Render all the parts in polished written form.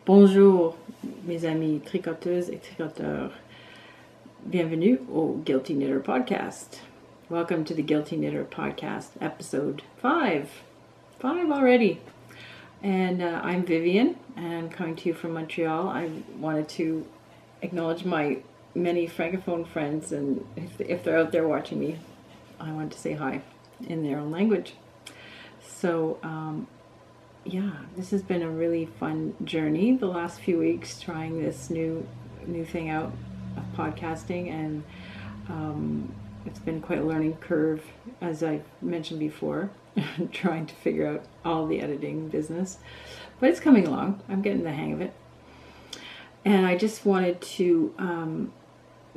Bonjour mes amis tricoteuses et tricoteurs. Bienvenue au Guilty Knitter Podcast. Welcome to the Guilty Knitter Podcast, episode 5. 5 already. And I'm Vivian, and I'm coming to you from Montreal. I wanted to acknowledge my many Francophone friends, and if they're out there watching me, I wanted to say hi in their own language. So, yeah, this has been a really fun journey the last few weeks, trying this new thing out of podcasting, and it's been quite a learning curve, as I mentioned before, trying to figure out all the editing business, but it's coming along. I'm getting the hang of it, and I just wanted to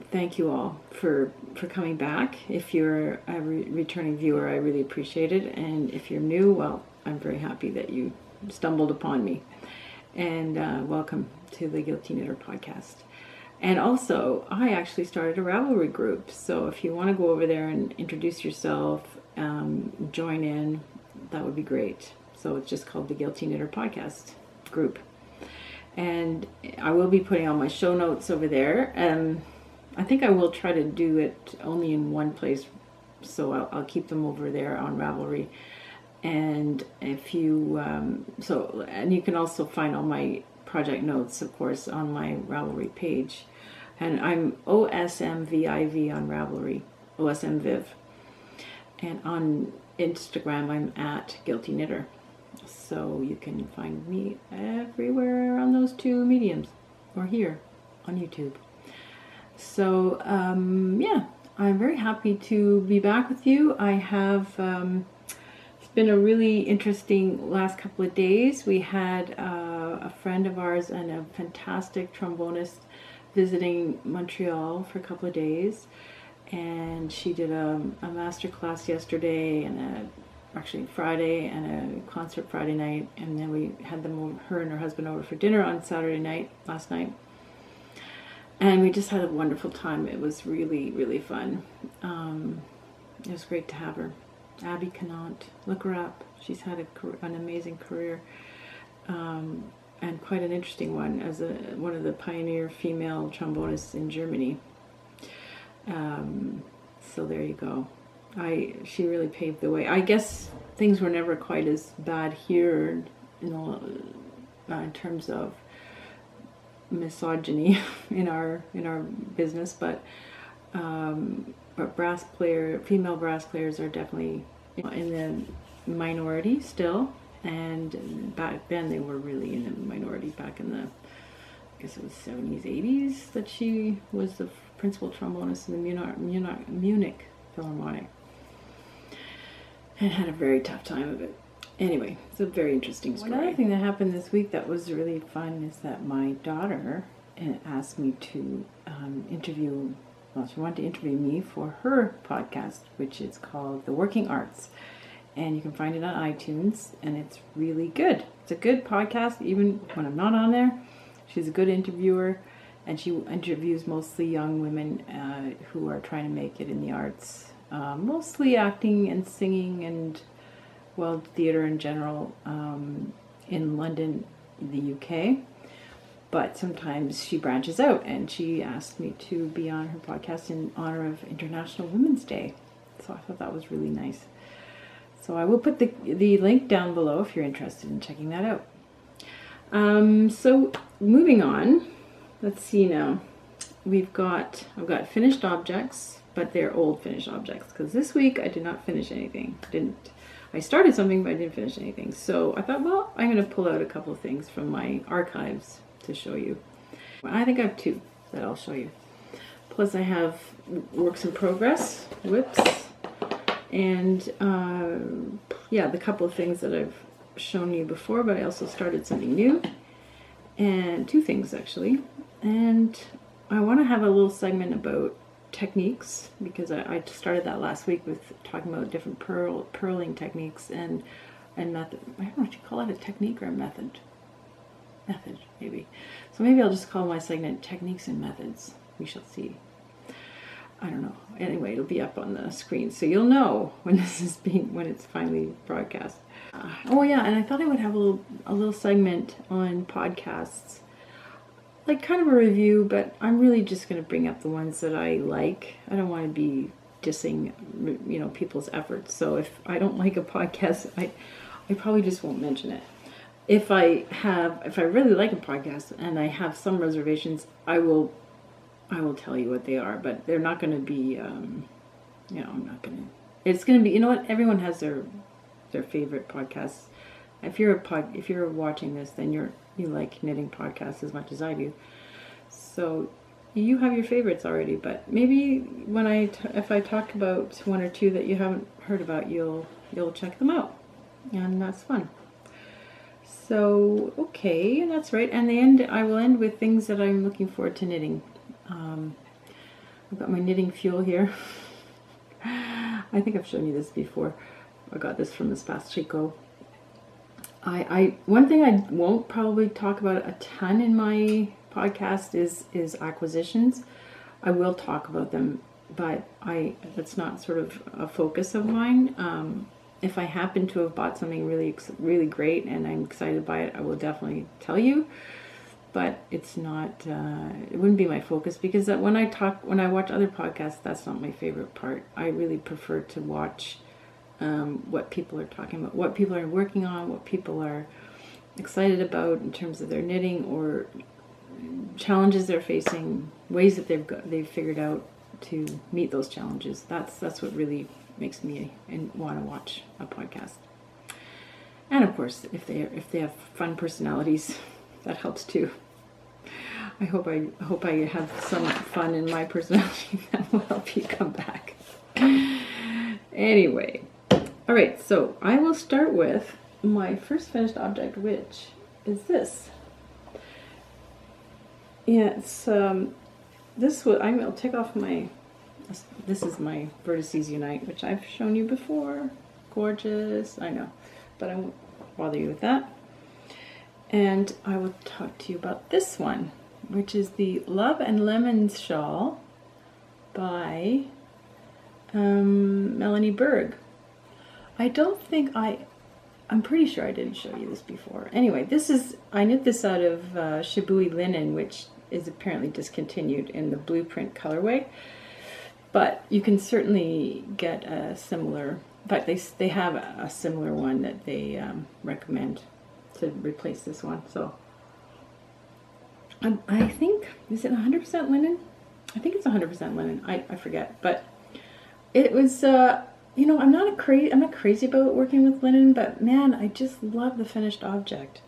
thank you all for coming back. If you're a returning viewer, I really appreciate it, and if you're new, well, I'm very happy that you stumbled upon me, and welcome to the Guilty Knitter Podcast. And also, I actually started a Ravelry group, so if you want to go over there and introduce yourself, join in, that would be great. So it's just called the Guilty Knitter Podcast group, and I will be putting all my show notes over there. I think I will try to do it only in one place, so I'll keep them over there on Ravelry. And if you, and you can also find all my project notes, of course, on my Ravelry page. And I'm OSMVIV on Ravelry, OSMViv. And on Instagram, I'm at Guilty Knitter. So you can find me everywhere on those two mediums, or here on YouTube. So, yeah, I'm very happy to be back with you. I have... It's been a really interesting last couple of days. We had a friend of ours and a fantastic trombonist visiting Montreal for a couple of days, and she did a master class yesterday and actually Friday, and a concert Friday night, and then we had her and her husband over for dinner on Saturday night, last night, and we just had a wonderful time. It was really, really fun. It was great to have her. Abby Canant, look her up. She's had an amazing career, and quite an interesting one as one of the pioneer female trombonists in Germany. So there you go. She really paved the way. I guess things were never quite as bad here, in terms of misogyny in our business, but female brass players are definitely in the minority still, and back then they were really in the minority. Back in the, I guess it was 70s, 80s, that she was the principal trombonist in the Munich Philharmonic, and had a very tough time of it. Anyway, it's a very interesting story. Another thing that happened this week that was really fun is that my daughter asked me to interview. Well, she wanted to interview me for her podcast, which is called The Working Arts. And you can find it on iTunes, and it's really good. It's a good podcast, even when I'm not on there. She's a good interviewer, and she interviews mostly young women who are trying to make it in the arts. Mostly acting and singing and, well, theater in general, in London, the UK. But sometimes she branches out, and she asked me to be on her podcast in honor of International Women's Day. So I thought that was really nice. So I will put the link down below if you're interested in checking that out. So moving on, let's see now. I've got finished objects, but they're old finished objects, because this week I did not finish anything. I started something, but I didn't finish anything. So I thought, well, I'm going to pull out a couple of things from my archives to show you. I think I have 2 that I'll show you. Plus I have works in progress, whoops, and yeah, the couple of things that I've shown you before, but I also started something new, and 2 things actually. And I want to have a little segment about techniques, because I started that last week with talking about different purling techniques and method. I don't know if you call it a technique or a method, maybe. So maybe I'll just call my segment Techniques and Methods. We shall see. I don't know. Anyway, it'll be up on the screen, so you'll know when when it's finally broadcast. Oh yeah, and I thought I would have a little segment on podcasts, like kind of a review, but I'm really just going to bring up the ones that I like. I don't want to be dissing, people's efforts. So if I don't like a podcast, I probably just won't mention it. If I really like a podcast and I have some reservations, I will tell you what they are, but they're not going to be, I'm not going to, it's going to be, what, everyone has their favorite podcasts. If you're watching this, then you like knitting podcasts as much as I do. So you have your favorites already, but maybe if I talk about one or two that you haven't heard about, you'll check them out, and that's fun. So okay, that's right. And I will end with things that I'm looking forward to knitting. I've got my knitting fuel here. I think I've shown you this before. I got this from Espace Tricot. One thing I won't probably talk about a ton in my podcast is acquisitions. I will talk about them, but that's not sort of a focus of mine. If I happen to have bought something really, really great and I'm excited by it, I will definitely tell you. But it's not. It wouldn't be my focus, because when I watch other podcasts, that's not my favorite part. I really prefer to watch what people are talking about, what people are working on, what people are excited about in terms of their knitting or challenges they're facing, ways that they've figured out to meet those challenges. That's what really makes me want to watch a podcast. And of course, if they have fun personalities, that helps too. I hope I have some fun in my personality that will help you come back. Anyway, all right, so I will start with my first finished object, which is this. Yeah, it's I'll take off my. This is my Vertices Unite, which I've shown you before. Gorgeous, I know, but I won't bother you with that. And I will talk to you about this one, which is the Love and Lemons shawl by Melanie Berg. I'm pretty sure I didn't show you this before. Anyway, I knit this out of Shibui linen, which is apparently discontinued in the blueprint colorway. But you can certainly get a similar, but they have a similar one that they recommend to replace this one. So I think, is it 100% linen? I think it's 100% linen. I forget, but it was. I'm not crazy about working with linen, but man, I just love the finished object.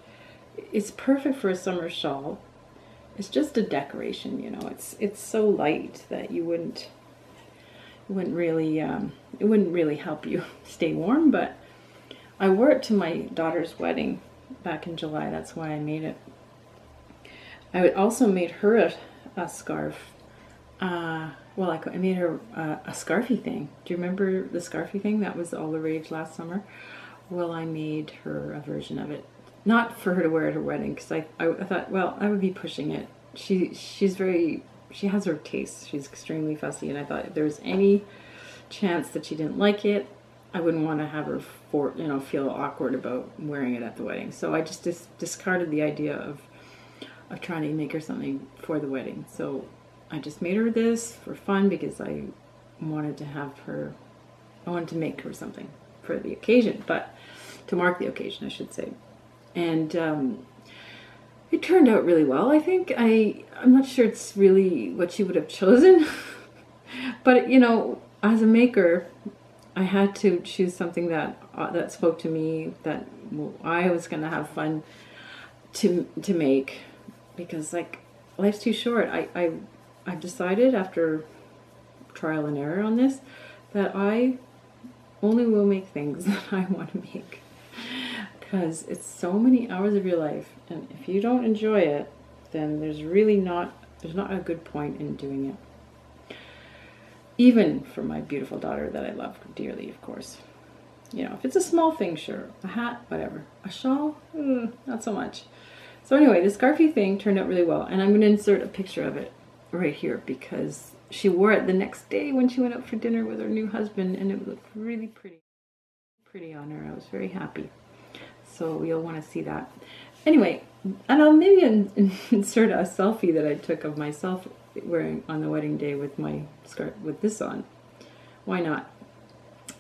It's perfect for a summer shawl. It's just a decoration, It's so light that it wouldn't really help you stay warm. But I wore it to my daughter's wedding back in July. That's why I made it. I also made her a scarf. I made her a scarfy thing. Do you remember the scarfy thing? That was all the rage last summer. Well, I made her a version of it. Not for her to wear at her wedding, because I thought, well, I would be pushing it. She has her taste. She's extremely fussy, and I thought if there was any chance that she didn't like it, I wouldn't want to have her feel awkward about wearing it at the wedding. So I just discarded the idea of trying to make her something for the wedding. So I just made her this for fun, because I wanted to make her something for the occasion, but to mark the occasion, I should say. And it turned out really well, I think. I'm not sure it's really what she would have chosen, but as a maker, I had to choose something that spoke to me, that I was going to have fun to make, because life's too short. I decided after trial and error on this that I only will make things that I want to make, because it's so many hours of your life, and if you don't enjoy it, then there's not a good point in doing it. Even for my beautiful daughter that I love dearly, of course. If it's a small thing, sure. A hat, whatever. A shawl, not so much. So anyway, the scarfy thing turned out really well, and I'm going to insert a picture of it right here, because she wore it the next day when she went out for dinner with her new husband, and it looked really pretty on her. I was very happy. So you'll want to see that. Anyway, and I'll maybe insert a selfie that I took of myself wearing on the wedding day with my skirt with this on. Why not?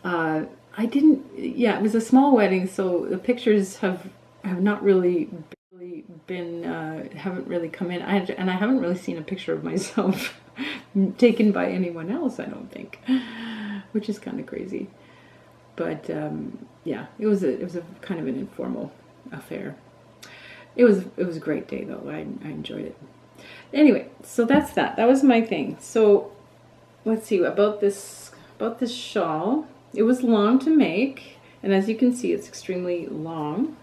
I didn't, yeah, it was a small wedding, so the pictures have not really been, haven't really come in. And I haven't really seen a picture of myself taken by anyone else, I don't think, which is kind of crazy. But yeah, it was a kind of an informal affair. It was a great day though. I enjoyed it. Anyway, so that's that. That was my thing. So let's see about this shawl. It was long to make, and as you can see, it's extremely long.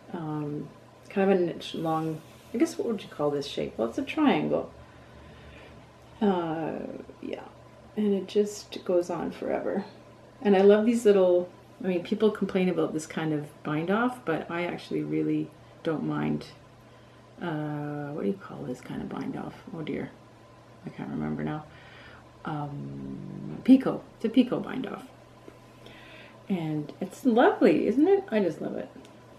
It's kind of a niche long. I guess what would you call this shape? Well, it's a triangle. Yeah, and it just goes on forever. And I love these little. I mean, people complain about this kind of bind off, but I actually really don't mind. What do you call this kind of bind off? Oh dear, I can't remember now. Picot. It's a picot bind off. And it's lovely, isn't it? I just love it.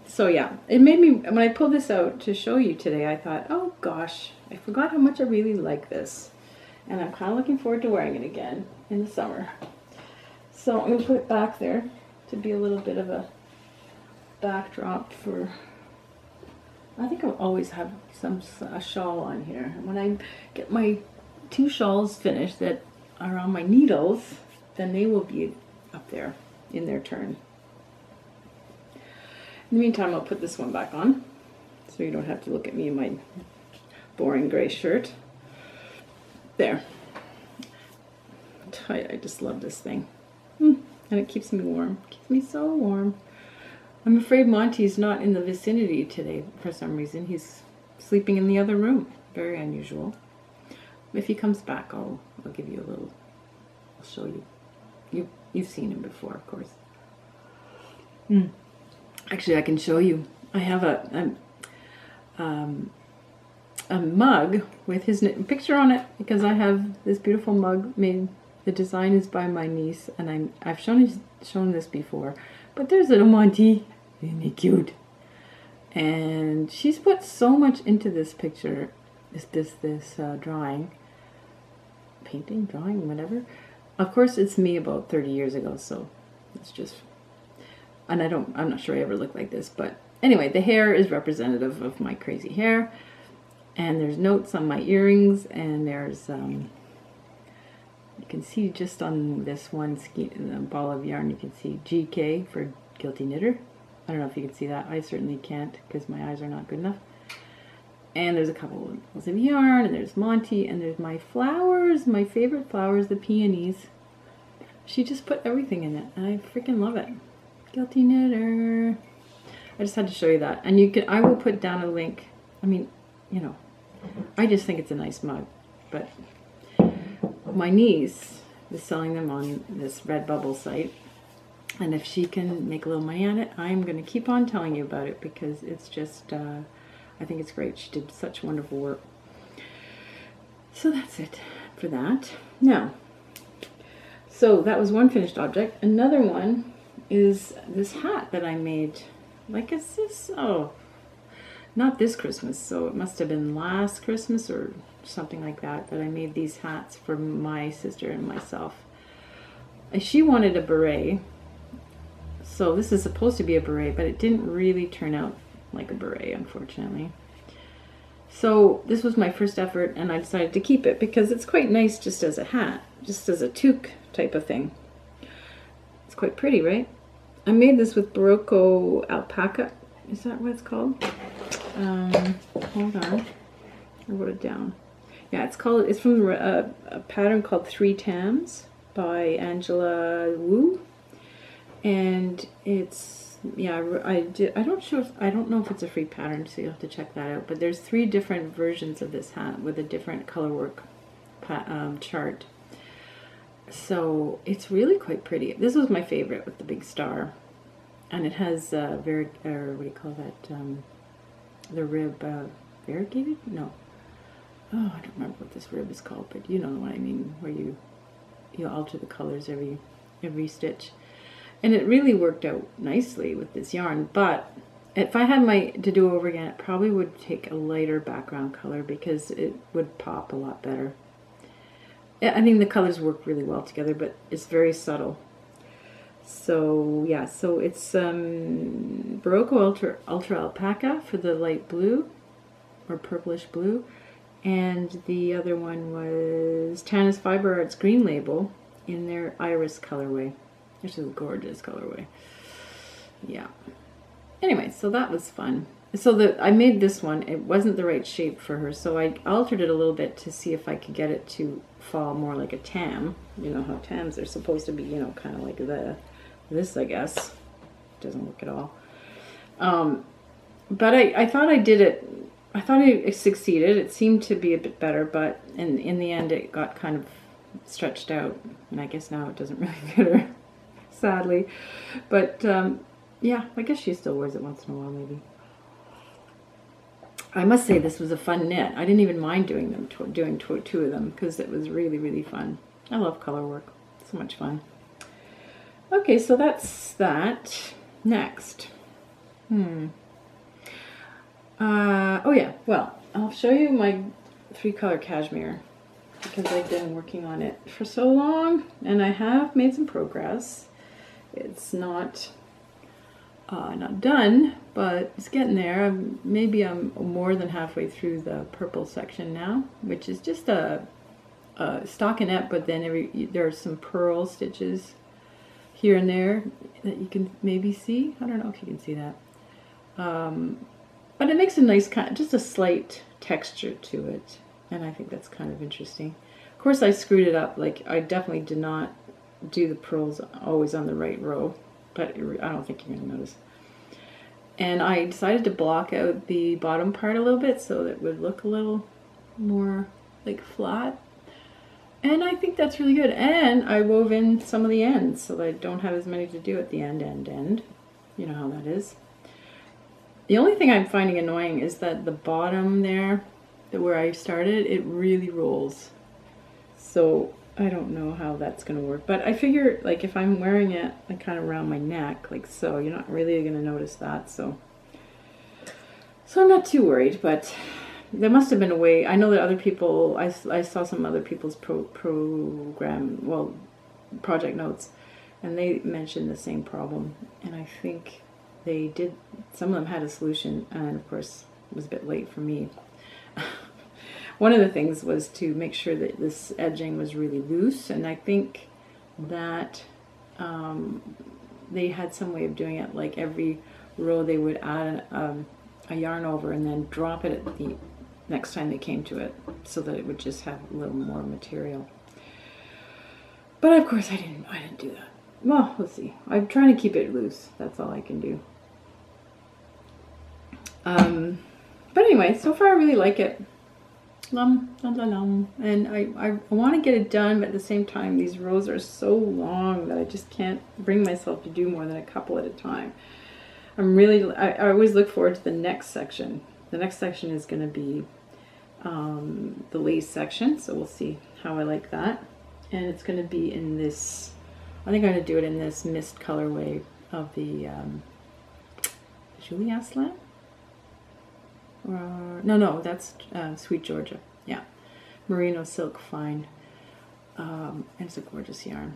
So yeah, it made me, when I pulled this out to show you today, I thought, oh gosh, I forgot how much I really like this. And I'm kind of looking forward to wearing it again in the summer. So I'm going to put it back there to be a little bit of a backdrop for, I think I'll always have a shawl on here. And when I get my 2 shawls finished that are on my needles, then they will be up there in their turn. In the meantime, I'll put this one back on so you don't have to look at me in my boring gray shirt. There. I just love this thing. And it keeps me warm. Keeps me so warm. I'm afraid Monty's not in the vicinity today for some reason. He's sleeping in the other room. Very unusual. If he comes back, I'll give you a little, I'll show you. You've seen him before, of course. Actually, I can show you. I have a mug with his picture on it because I have this beautiful mug made. The design is by my niece, and I've shown this before. But there's little Monty, isn't he cute? And she's put so much into this picture, this drawing, painting, drawing, whatever. Of course, it's me about 30 years ago, so it's just, and I'm not sure I ever looked like this, but anyway, the hair is representative of my crazy hair, and there's notes on my earrings, and there's, you can see just on this one ball of yarn, you can see GK for Guilty Knitter. I don't know if you can see that. I certainly can't because my eyes are not good enough. And there's a couple of balls of yarn, and there's Monty, and there's my flowers, my favorite flowers, the peonies. She just put everything in it, and I freaking love it. Guilty Knitter. I just had to show you that. And I will put down a link. I mean, you know, I just think it's a nice mug. But my niece is selling them on this Redbubble site. And if she can make a little money on it, I'm going to keep on telling you about it because it's just, I think it's great. She did such wonderful work. So that's it for that. Now, so that was one finished object. Another one is this hat that I made. Like, is this, oh, not this Christmas, so it must have been last Christmas or something like that I made these hats for my sister and myself. She wanted a beret, so this is supposed to be a beret, but it didn't really turn out like a beret, unfortunately. So this was my first effort, and I decided to keep it because it's quite nice just as a hat, just as a toque type of thing. It's quite pretty, right? I made this with Barocco alpaca. Is that what it's called? Hold on. I wrote it down. Yeah, it's from a pattern called Three Tams by Angela Wu. And it's, yeah, I don't know if it's a free pattern, so you'll have to check that out. But there's 3 different versions of this hat with a different color work chart. So it's really quite pretty. This was my favorite with the big star. And it has what do you call that? The rib variegated? No. Oh, I don't remember what this rib is called, but you know what I mean, where you alter the colors every stitch. And it really worked out nicely with this yarn, but If I had to do over again, it probably would take a lighter background color because it would pop a lot better. I think the colors work really well together, but it's very subtle. So yeah, so it's Barocco Ultra Alpaca for the light blue, or purplish blue, and the other one was Tanis Fiber Arts Green Label in their Iris colorway, which is a gorgeous colorway. Yeah. Anyway, so that was fun. So I made this one. It wasn't the right shape for her, so I altered it a little bit to see if I could get it to fall more like a tam. You know how tams are supposed to be, you know, kind of like this, I guess. Doesn't work at all. But I thought I did it. I thought I succeeded. It seemed to be a bit better, but in the end it got kind of stretched out, and I guess now it doesn't really fit her, sadly. But yeah, I guess she still wears it once in a while, maybe. I must say this was a fun knit. I didn't even mind doing two of them because it was really, really fun. I love color work. So much fun. Okay, so that's that. Next. Oh yeah, well, I'll show you my 3-color cashmere because I've been working on it for so long and I have made some progress. It's not done, but it's getting there. Maybe I'm more than halfway through the purple section now, which is just a stockinette, but then there are some purl stitches here and there that you can maybe see. I don't know if you can see that. But it makes a nice just a slight texture to it, and I think that's kind of interesting. Of course, I screwed it up. Like, I definitely did not do the purls always on the right row, but I don't think you're going to notice. And I decided to block out the bottom part a little bit so that it would look a little more like flat. And I think that's really good. And I wove in some of the ends so that I don't have as many to do at the end. You know how that is. The only thing I'm finding annoying is that the bottom there, where I started, it really rolls. So I don't know how that's going to work. But I figure, like, if I'm wearing it like kind of around my neck, like so, you're not really going to notice that. So I'm not too worried, but there must have been a way. I know that other people, I saw some other people's project notes, and they mentioned the same problem. And I think they did, some of them had a solution, and of course it was a bit late for me. One of the things was to make sure that this edging was really loose, and I think that they had some way of doing it, like every row they would add a yarn over and then drop it at the next time they came to it, so that it would just have a little more material. But of course I didn't do that. Well, let's see. I'm trying to keep it loose. That's all I can do. But anyway, so far I really like it. And I want to get it done, but at the same time these rows are so long that I just can't bring myself to do more than a couple at a time. I always look forward to the next section. The next section is going to be the lace section, so we'll see how I like that. And it's going to be in this, I think I'm going to do it in this mist colorway of the Julie Aslan? No, that's Sweet Georgia. Yeah, merino silk fine. And it's a gorgeous yarn.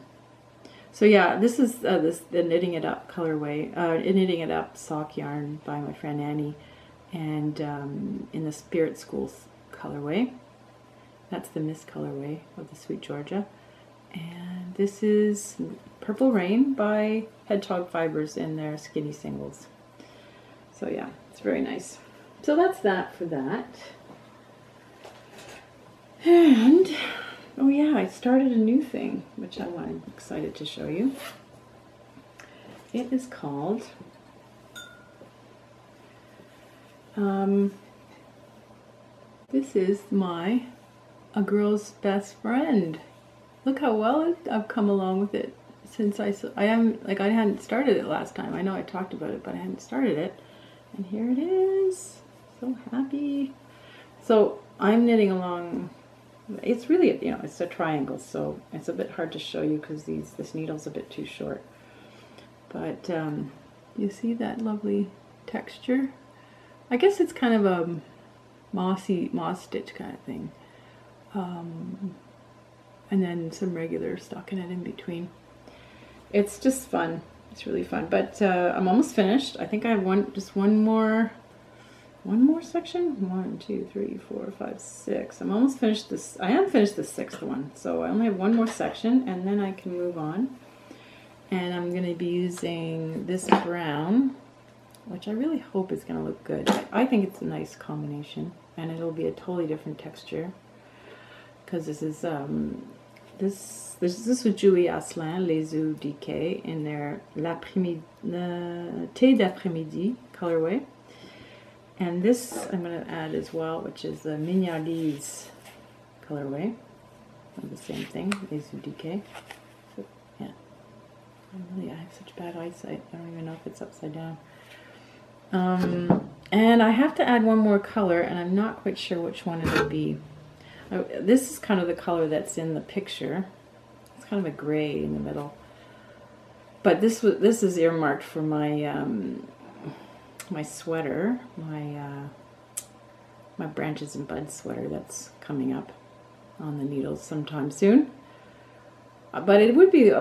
So yeah, this is the Knitting It Up colorway, Knitting It Up sock yarn by my friend Annie, and in the Spirit Schools colorway. That's the mist colorway of the Sweet Georgia. And this is Purple Rain by Hedgehog Fibers in their Skinny Singles. So yeah, it's very nice. So that's that for that. And, oh yeah, I started a new thing, which I'm excited to show you. It is called, this is A Girl's Best Friend. Look how well I've come along with it since I hadn't started it last time. I know I talked about it, but I hadn't started it. And here it is. So happy. So I'm knitting along. It's really, it's a triangle, so it's a bit hard to show you because this needle's a bit too short. But you see that lovely texture. I guess it's kind of a moss stitch kind of thing. And then some regular stockinette in between. It's just fun. It's really fun. But I'm almost finished. I think I have just one more section. 1, 2, 3, 4, 5, 6. I'm almost finished this. I am finished the 6th one. So I only have one more section and then I can move on. And I'm going to be using this brown, which I really hope is going to look good. I think it's a nice combination, and it'll be a totally different texture. Because this is this was Julie Asselin, Les Eaux Decay, in their Thé d'après-midi colorway. And this I'm going to add as well, which is the Mignardises colorway. The same thing, Les Eaux Decay. So, yeah. I have such bad eyesight. I don't even know if it's upside down. And I have to add one more color, and I'm not quite sure which one it'll be. This is kind of the color that's in the picture. It's kind of a gray in the middle. But this is earmarked for my my sweater, my branches and buds sweater that's coming up on the needles sometime soon. But it would be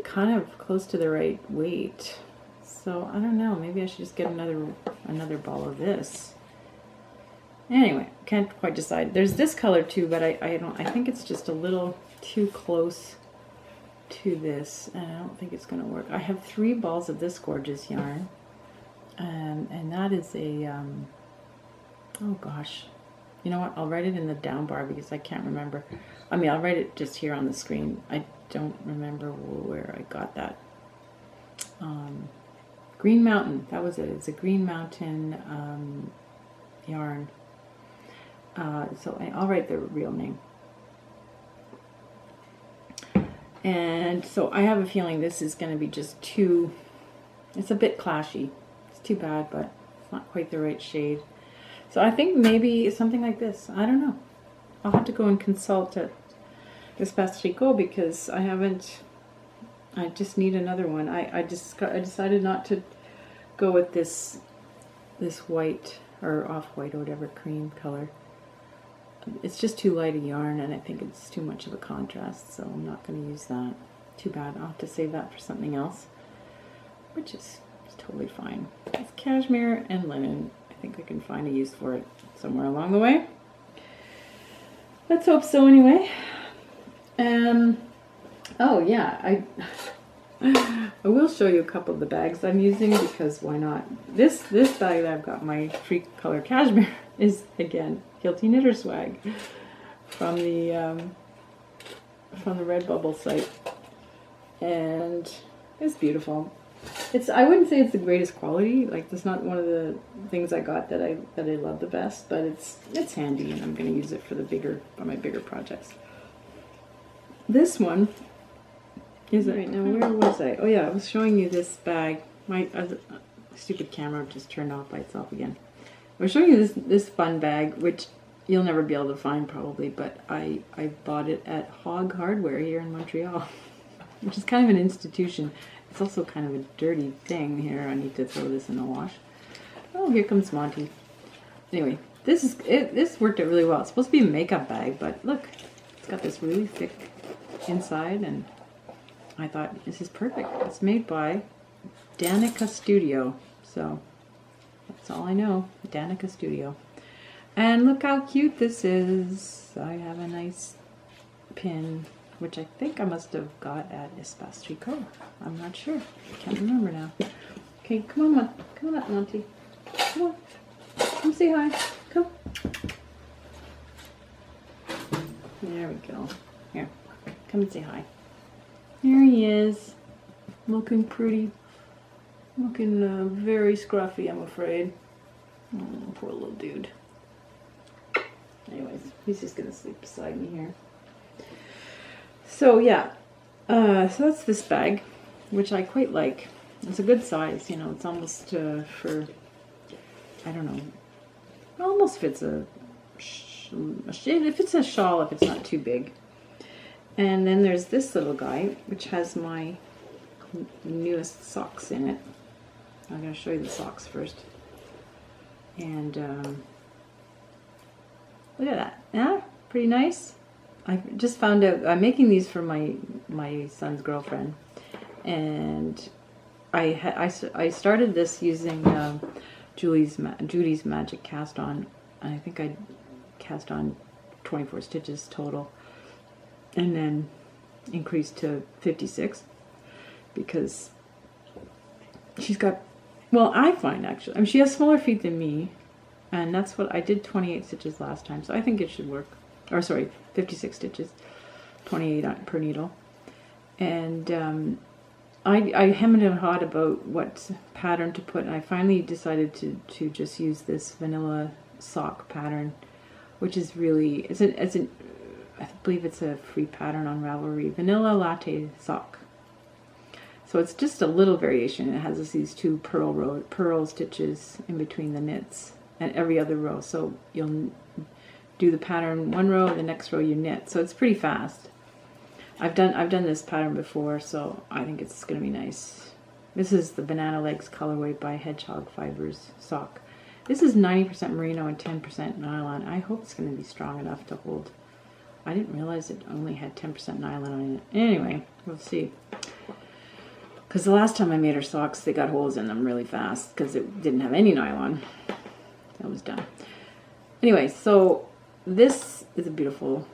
kind of close to the right weight. So I don't know. Maybe I should just get another ball of this. Anyway, can't quite decide. There's this color too, but I think it's just a little too close to this, and I don't think it's going to work. I have 3 balls of this gorgeous yarn, and that is a oh gosh, you know what? I'll write it in the down bar because I can't remember. I mean, I'll write it just here on the screen. I don't remember where I got that. Green Mountain, that was it. It's a Green Mountain yarn. So I'll write the real name. And so I have a feeling this is going to be just too, it's a bit clashy. It's too bad, but it's not quite the right shade. So I think maybe something like this. I don't know. I'll have to go and consult at Espace Tricot because I just need another one. I decided not to go with this white or off-white or whatever cream color. It's just too light a yarn, and I think it's too much of a contrast, so I'm not going to use that. Too bad. I'll have to save that for something else, which is totally fine. It's cashmere and linen. I think I can find a use for it somewhere along the way. Let's hope so anyway. Oh yeah, I will show you a couple of the bags I'm using because why not? This bag that I've got, my free color cashmere, is again Guilty Knitter swag from the Redbubble site, and it's beautiful. I wouldn't say it's the greatest quality. Like, it's not one of the things I got that I love the best, but it's handy, and I'm going to use it for my bigger projects. This one is right now. Where was I? Oh yeah, I was showing you this bag. My stupid camera just turned off by itself again. I was showing you this fun bag, which you'll never be able to find probably, but I bought it at Hog Hardware here in Montreal, which is kind of an institution. It's also kind of a dirty thing here. I need to throw this in the wash. Oh, here comes Monty. Anyway, this worked out really well. It's supposed to be a makeup bag, but look, it's got this really thick inside, and I thought this is perfect. It's made by Danica Studio, so that's all I know. Danica Studio. And look how cute this is. I have a nice pin, which I think I must have got at Espace Tricot. I'm not sure. Can't remember now. Okay, come on, Monty. Come on. Come say hi. Come. There we go. Here, come and say hi. Here he is. Looking pretty. Looking very scruffy, I'm afraid. Oh, poor little dude. Anyways, he's just going to sleep beside me here. So yeah, so that's this bag, which I quite like. It's a good size, you know, it's almost for, I don't know, it almost fits it fits a shawl if it's not too big. And then there's this little guy, which has my newest socks in it. I'm going to show you the socks first. And look at that. Yeah, pretty nice. I just found out I'm making these for my son's girlfriend, and I started this using Judy's Magic Cast On. I think I cast on 24 stitches total, and then increased to 56 because she's got, well, I find actually, I mean, she has smaller feet than me, and that's what I did, 28 stitches last time, so I think it should work. Or sorry, 56 stitches, 28 per needle. And I hemmed and hawed about what pattern to put, and I finally decided to just use this vanilla sock pattern, which is really, I believe it's a free pattern on Ravelry, Vanilla Latte Sock. So it's just a little variation. It has these two pearl stitches in between the knits and every other row. So you'll do the pattern one row, the next row you knit. So it's pretty fast. I've done this pattern before, so I think it's going to be nice. This is the Banana Legs colorway by Hedgehog Fibers sock. This is 90% merino and 10% nylon. I hope it's going to be strong enough to hold. I didn't realize it only had 10% nylon on it. Anyway, we'll see. Because the last time I made her socks, they got holes in them really fast because it didn't have any nylon. That was done. Anyway, so this is a beautiful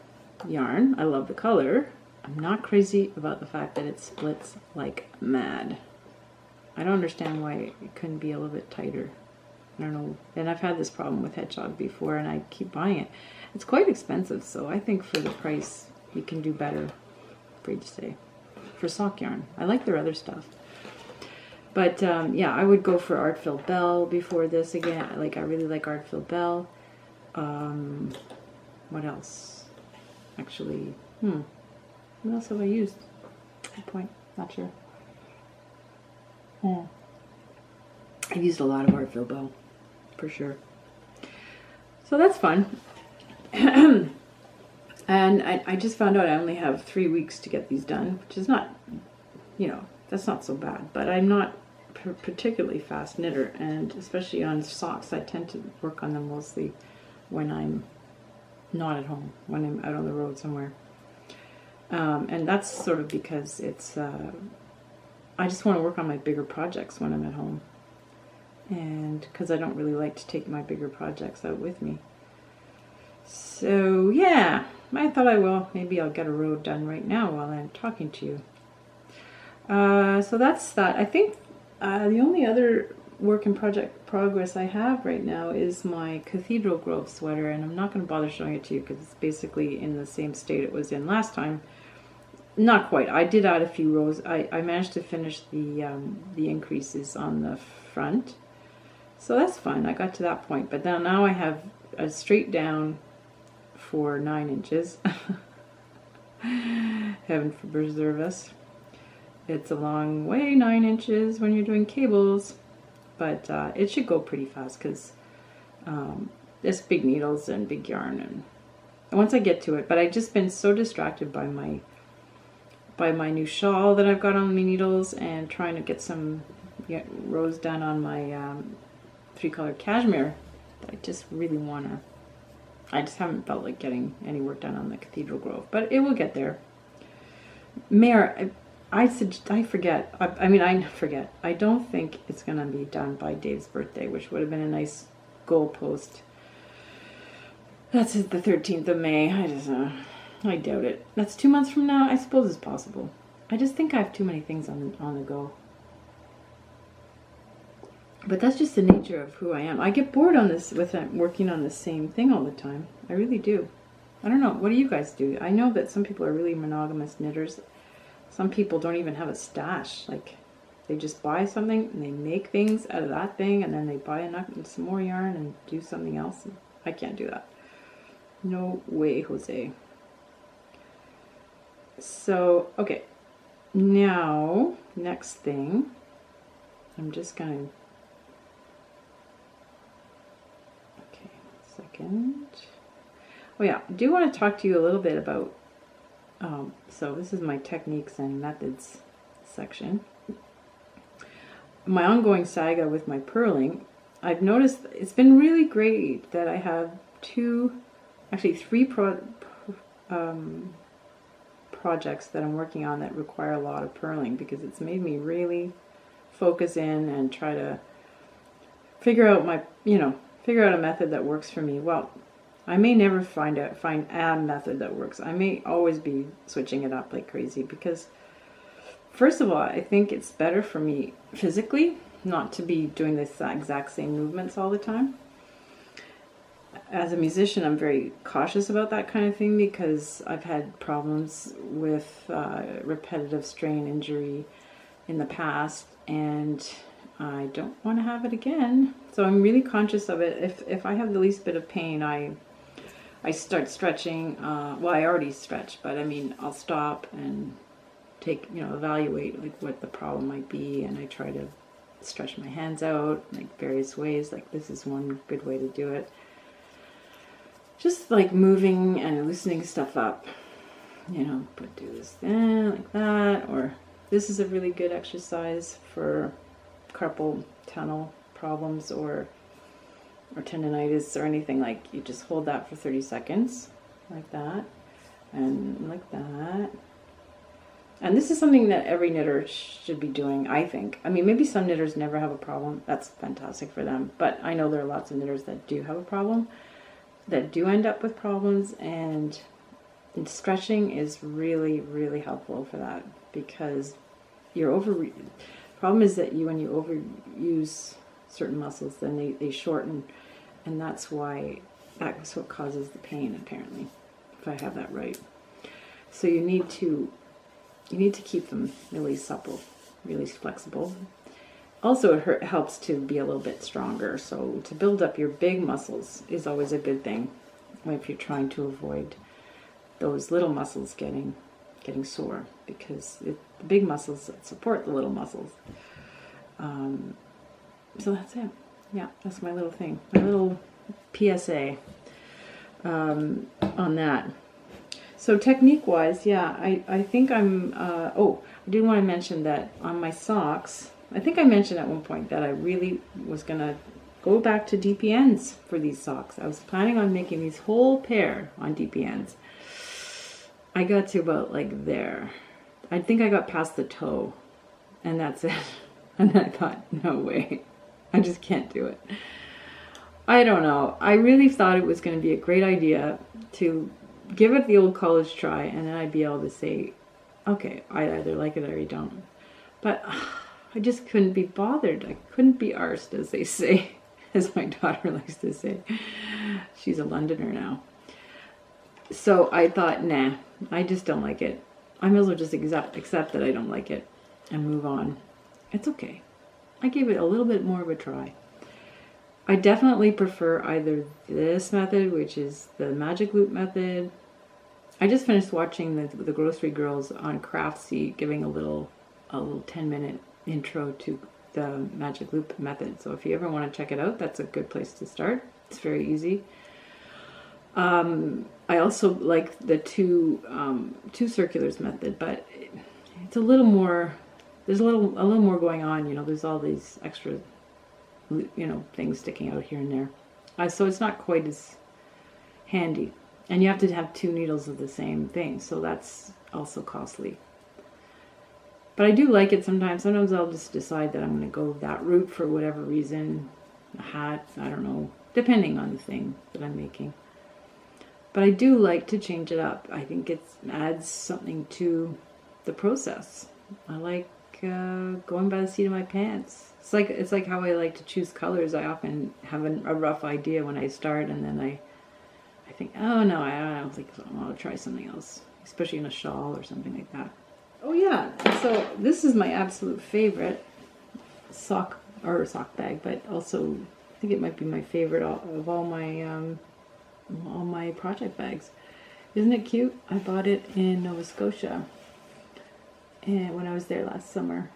yarn. I love the color. I'm not crazy about the fact that it splits like mad. I don't understand why it couldn't be a little bit tighter. I don't know. And I've had this problem with Hedgehog before, and I keep buying it. It's quite expensive, so I think for the price, you can do better, afraid to say, for sock yarn. I like their other stuff. But, yeah, I would go for Artful Bell before this again. I really like Artful Bell. What else? Actually, what else have I used? Good point. Not sure. I've used a lot of Artful Bell, for sure. So that's fun. And I just found out I only have 3 weeks to get these done, which is not, that's not so bad. But I'm not particularly fast knitter, and especially on socks, I tend to work on them mostly when I'm not at home, when I'm out on the road somewhere. And that's sort of because it's, I just want to work on my bigger projects when I'm at home. And because I don't really like to take my bigger projects out with me. So yeah, I thought maybe I'll get a row done right now while I'm talking to you. So that's that. I think the only other work in progress I have right now is my Cathedral Grove sweater, and I'm not going to bother showing it to you because it's basically in the same state it was in last time. Not quite. I did add a few rows. I managed to finish the increases on the front, so that's fun. I got to that point, but now I have a straight down for 9 inches. Heaven preserve us. It's a long way, 9 inches when you're doing cables, but it should go pretty fast because there's big needles and big yarn, and once I get to it. But I've just been so distracted by my new shawl that I've got on my needles and trying to get some rows done on my 3-color cashmere. I just really want to. I just haven't felt like getting any work done on the Cathedral Grove, but it will get there. Mare, I forget. I forget. I don't think it's going to be done by Dave's birthday, which would have been a nice goalpost. That's the 13th of May. I doubt it. That's 2 months from now. I suppose it's possible. I just think I have too many things on the go. But that's just the nature of who I am. I get bored on this with working on the same thing all the time. I really do. I don't know. What do you guys do? I know that some people are really monogamous knitters. Some people don't even have a stash. Like, they just buy something and they make things out of that thing, and then they buy some more yarn and do something else. I can't do that. No way, Jose. So, okay. Now, next thing. I'm just going to... Second. Oh yeah, I do want to talk to you a little bit about, so this is my techniques and methods section. my ongoing saga with my purling, I've noticed it's been really great that I have three projects that I'm working on that require a lot of purling, because it's made me really focus in and try to figure out a method that works for me. Well, I may never find a method that works. I may always be switching it up like crazy, because first of all, I think it's better for me physically not to be doing the exact same movements all the time. As a musician, I'm very cautious about that kind of thing, because I've had problems with repetitive strain injury in the past, and I don't want to have it again. So I'm really conscious of it. If I have the least bit of pain, I start stretching. Well, I already stretch, but I mean, I'll stop and evaluate like what the problem might be, and I try to stretch my hands out like various ways. Like this is one good way to do it. Just like moving and loosening stuff up, but do this then like that, or this is a really good exercise for carpal tunnel problems or tendonitis or anything. Like you just hold that for 30 seconds like that and like that. And this is something that every knitter should be doing, I think. I mean, maybe some knitters never have a problem. That's fantastic for them. But I know there are lots of knitters that do have a problem, that do end up with problems, and stretching is really, really helpful for that, because the problem is that when you overuse certain muscles, then they shorten, and that's what causes the pain, apparently, if I have that right. So you need to keep them really supple, really flexible. Also, it helps to be a little bit stronger. So to build up your big muscles is always a good thing if you're trying to avoid those little muscles getting sore, because the big muscles support the little muscles. So that's it. Yeah, that's my little thing, my little PSA on that. So technique-wise, yeah, I think I'm, I did want to mention that on my socks, I think I mentioned at one point that I really was going to go back to DPNs for these socks. I was planning on making these whole pair on DPNs. I got to about like there. I think I got past the toe, and that's it. And I thought, no way. I just can't do it. I don't know. I really thought it was going to be a great idea to give it the old college try, and then I'd be able to say, okay, I either like it or I don't. But I just couldn't be bothered. I couldn't be arsed, as they say, as my daughter likes to say. She's a Londoner now. So I thought, nah, I just don't like it. I might as well just accept that I don't like it and move on. It's okay. I gave it a little bit more of a try. I definitely prefer either this method, which is the magic loop method. I just finished watching the Grocery Girls on Craftsy giving a little 10-minute intro to the magic loop method. So if you ever want to check it out, that's a good place to start. It's very easy. I also like the two circulars method, but it's a little more. There's a little more going on. There's all these extra things sticking out here and there. So it's not quite as handy. And you have to have two needles of the same thing, so that's also costly. But I do like it sometimes. Sometimes I'll just decide that I'm going to go that route for whatever reason. A hat, I don't know, depending on the thing that I'm making. But I do like to change it up. I think it adds something to the process. I like going by the seat of my pants. It's like how I like to choose colors. I often have a rough idea when I start, and then I think, oh no, I don't think so. I'll try something else, especially in a shawl or something like that. Oh yeah, so this is my absolute favorite sock bag, but also I think it might be my favorite of all my project bags. Isn't it cute? I bought it in Nova Scotia, and when I was there last summer.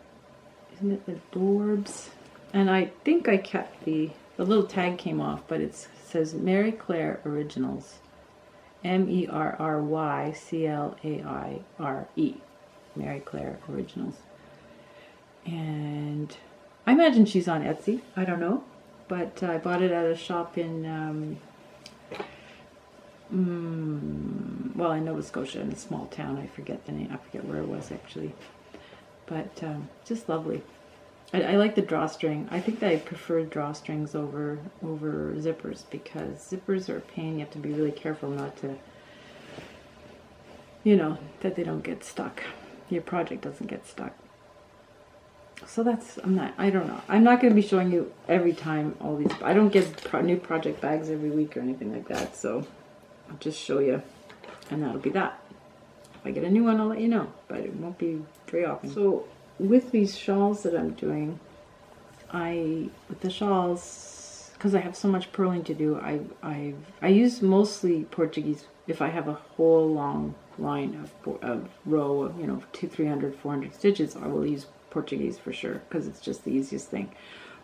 Isn't it adorbs? And I think I kept the little tag came off, but it says Mary Claire Originals. MERRYCLAIRE. Mary Claire Originals. And I imagine she's on Etsy. I don't know. But I bought it at a shop in, well, in Nova Scotia, in a small town. I forget the name. I forget where it was, actually. But just lovely. I like the drawstring. I think that I prefer drawstrings over zippers, because zippers are a pain. You have to be really careful not to, you know, that they don't get stuck. Your project doesn't get stuck. So that's, I don't know. I'm not going to be showing you every time all these. I don't get new project bags every week or anything like that. So I'll just show you, and that'll be that. If I get a new one, I'll let you know, but it won't be very often. So with these shawls that I'm doing, with the shawls, because I have so much purling to do, I use mostly Portuguese. If I have a whole long line of row of, you know, 200, 300, 400 stitches, I will use Portuguese for sure, because it's just the easiest thing.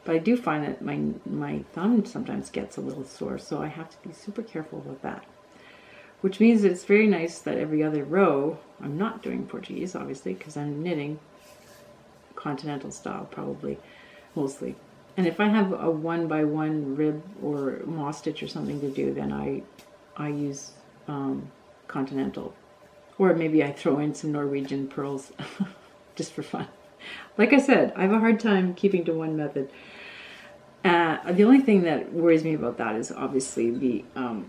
But I do find that my thumb sometimes gets a little sore, so I have to be super careful with that. Which means that it's very nice that every other row I'm not doing Portuguese, obviously, because I'm knitting continental style, probably, mostly. And if I have a 1x1 rib or moss stitch or something to do, then I use continental, or maybe I throw in some Norwegian pearls just for fun. Like I said, I have a hard time keeping to one method. The only thing that worries me about that is obviously the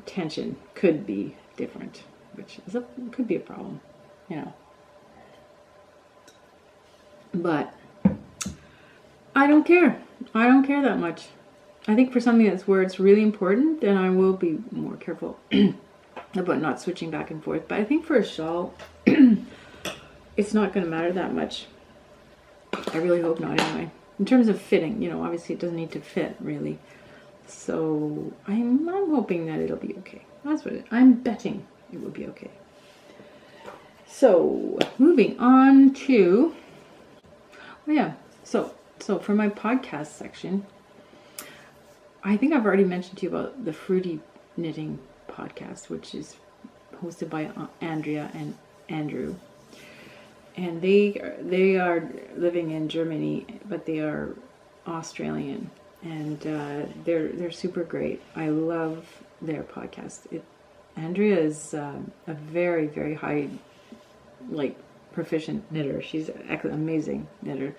tension could be different, which is could be a problem, you know. But I don't care. I don't care that much. I think for something that's where it's really important, then I will be more careful about not switching back and forth. But I think for a shawl, it's not going to matter that much. I really hope not, anyway. In terms of fitting, you know, obviously it doesn't need to fit, really. So I'm hoping that it'll be okay. That's what I'm betting it will be okay. So moving on to, oh yeah, so for my podcast section, I think I've already mentioned to you about the Fruity Knitting podcast, which is hosted by Andrea and Andrew. And they are living in Germany, but they are Australian, and they're super great. I love their podcast. Andrea is a very, very high, like, proficient knitter. She's an amazing knitter,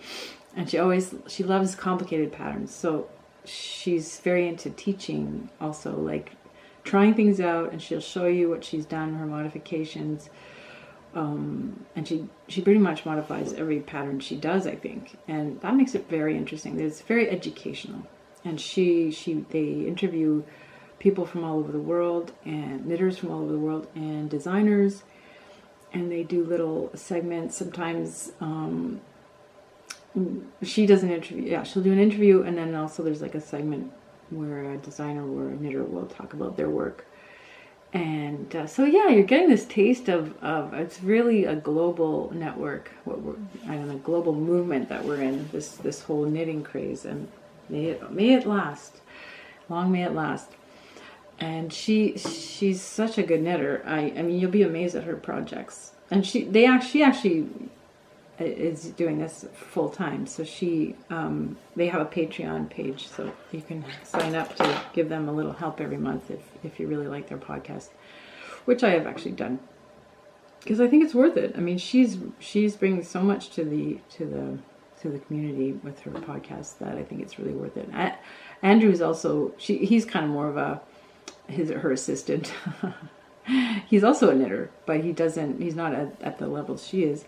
and she loves complicated patterns. So she's very into teaching, also, like trying things out, and she'll show you what she's done, her modifications. And she pretty much modifies every pattern she does, I think, and that makes it very interesting. It's very educational, and they interview people from all over the world, and knitters from all over the world, and designers, and they do little segments. Sometimes she does an interview. Yeah, she'll do an interview, and then also there's like a segment where a designer or a knitter will talk about their work. And so yeah, you're getting this taste of it's really a global network, global movement that we're in, this whole knitting craze, and may it last, long may it last. And she's such a good knitter. I mean, you'll be amazed at her projects. And she actually is doing this full time. So they have a Patreon page, so you can sign up to give them a little help every month if you really like their podcast, which I have actually done, because I think it's worth it. I mean, she's bringing so much to the community with her podcast that I think it's really worth it. Andrew's also he's kind of more of her assistant. He's also a knitter, but he's not at the level she is.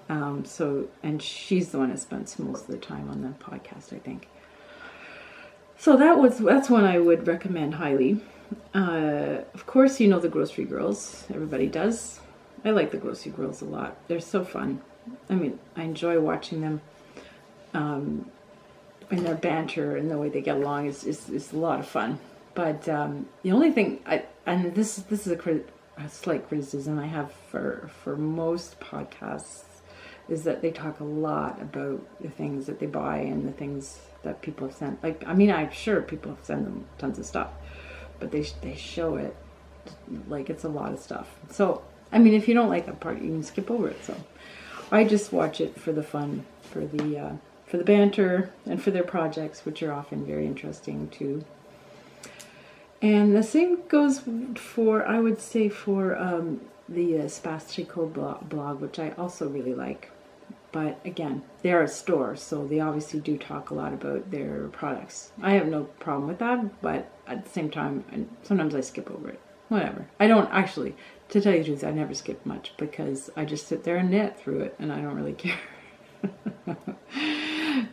And she's the one that spends most of the time on the podcast, I think. So that's one I would recommend highly. Of course, you know the Grocery Girls. Everybody does. I like the Grocery Girls a lot. They're so fun. I mean, I enjoy watching them. And their banter and the way they get along is a lot of fun. But the only thing and this is a slight criticism I have for most podcasts, is that they talk a lot about the things that they buy and the things that people have sent. Like, I mean, I'm sure people have sent them tons of stuff, but they show it like it's a lot of stuff. So, I mean, if you don't like that part, you can skip over it. So, I just watch it for the fun, for the for the banter and for their projects, which are often very interesting too. And the same goes for, I would say, for the Espace Tricot blog, which I also really like. But again, they're a store, so they obviously do talk a lot about their products. I have no problem with that, but at the same time, sometimes I skip over it. Whatever. I don't actually, to tell you the truth, I never skip much because I just sit there and knit through it, and I don't really care.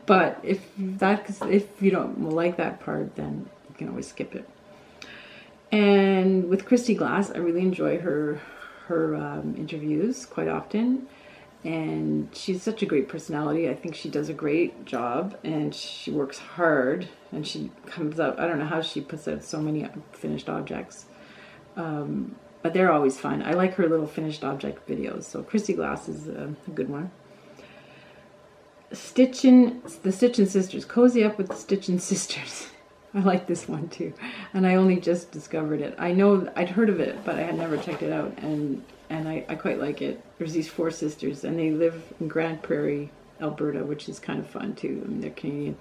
But if you don't like that part, then you can always skip it. And with Christy Glass, I really enjoy her interviews quite often. And she's such a great personality. I think she does a great job, and she works hard, and she comes out, I don't know how she puts out so many finished objects. But they're always fun. I like her little finished object videos. So Christy Glass is a good one. The Stitchin' Sisters. Cozy Up with the Stitchin' Sisters. I like this one too. And I only just discovered it. I know I'd heard of it, but I had never checked it out. And I quite like it. There's these 4 sisters, and they live in Grande Prairie, Alberta, which is kind of fun too. I mean, they're Canadian.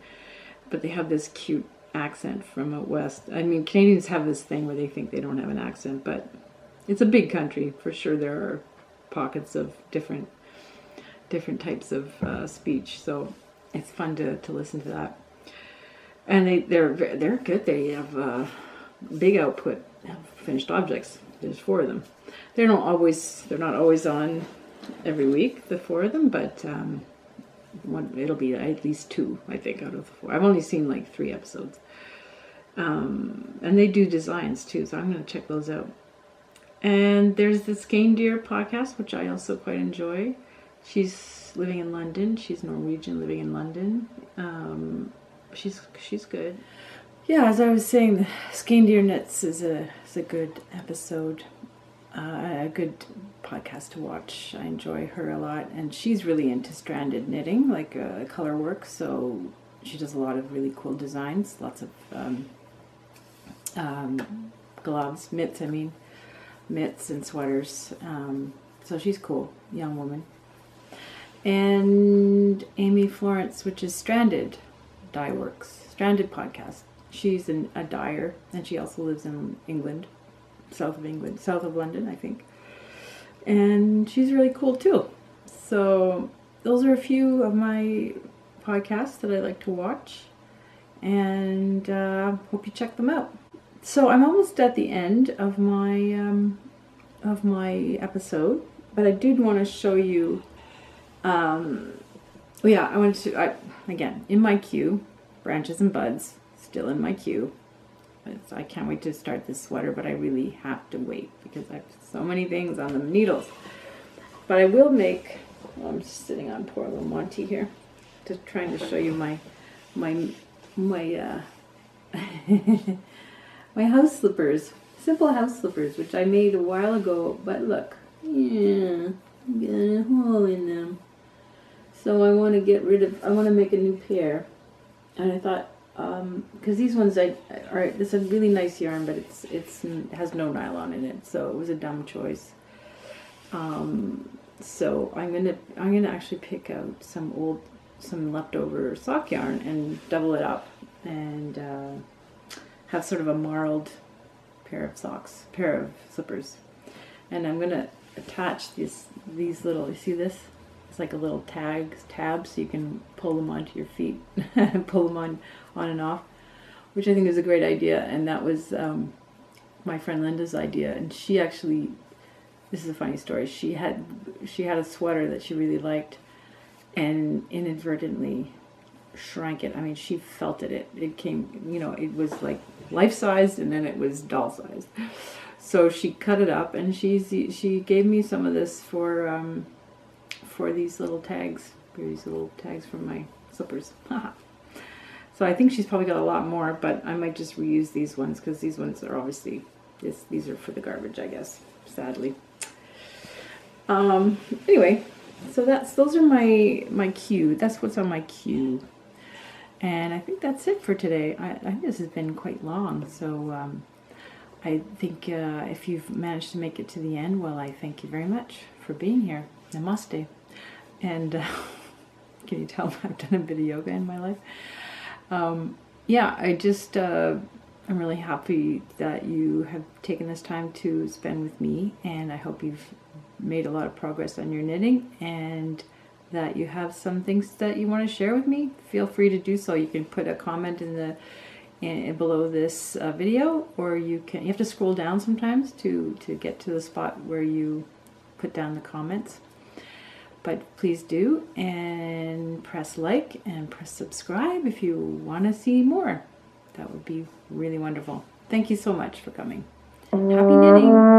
But they have this cute accent from out west. I mean, Canadians have this thing where they think they don't have an accent, but it's a big country. For sure there are pockets of different types of speech, so it's fun to listen to that. And they're good. They have big output of finished objects. There's 4 of them. They're not always on every week, the 4 of them, but it'll be at least 2, I think, out of the 4. I've only seen like 3 episodes. And they do designs too, so I'm going to check those out. And there's the Skane Deer podcast, which I also quite enjoy. She's living in London. She's Norwegian, living in London. She's good. Yeah, as I was saying, the Skane Deer Knits is a good episode, a good podcast to watch. I enjoy her a lot, and she's really into stranded knitting, like color work. So she does a lot of really cool designs, lots of gloves, mitts and sweaters. So she's cool, young woman. And Amy Florence, which is Stranded Dye Works, Stranded podcast. She's a dyer, and she also lives in England, south of London, I think. And she's really cool too. So those are a few of my podcasts that I like to watch, and hope you check them out. So I'm almost at the end of my episode, but I did want to show you. I wanted to again in my queue, branches and buds, still in my queue. I can't wait to start this sweater, but I really have to wait because I have so many things on the needles. But I will make. I'm just sitting on poor little Monty here, just trying to show you my my house slippers, simple house slippers, which I made a while ago. But look, yeah, got a hole in them. So I want to make a new pair, and I thought. Because these ones, this is a really nice yarn, but it has no nylon in it, so it was a dumb choice. So I'm gonna actually pick out some leftover sock yarn and double it up, and have sort of a marled pair of slippers, and I'm gonna attach these little. You see this? It's like a little tab, so you can pull them onto your feet, pull them on and off, which I think is a great idea. And that was my friend Linda's idea. And she actually, this is a funny story. She had a sweater that she really liked, and inadvertently shrank it. I mean, she felt it. It came, it was like life-sized, and then it was doll-sized. So she cut it up, and she gave me some of this for these little tags. These little tags from my slippers. So I think she's probably got a lot more, but I might just reuse these ones because these ones are obviously these are for the garbage, I guess, sadly. Anyway, so those are my queue. That's what's on my queue. And I think that's it for today. I think this has been quite long, so I think if you've managed to make it to the end, well, I thank you very much for being here. Namaste. And Can you tell I've done a bit of yoga in my life? Yeah, I just, I'm really happy that you have taken this time to spend with me, and I hope you've made a lot of progress on your knitting, and that you have some things that you want to share with me. Feel free to do so. You can put a comment below this video, or you have to scroll down sometimes to get to the spot where you put down the comments. But please do, and press like and press subscribe if you want to see more. That would be really wonderful. Thank you so much for coming. Happy knitting!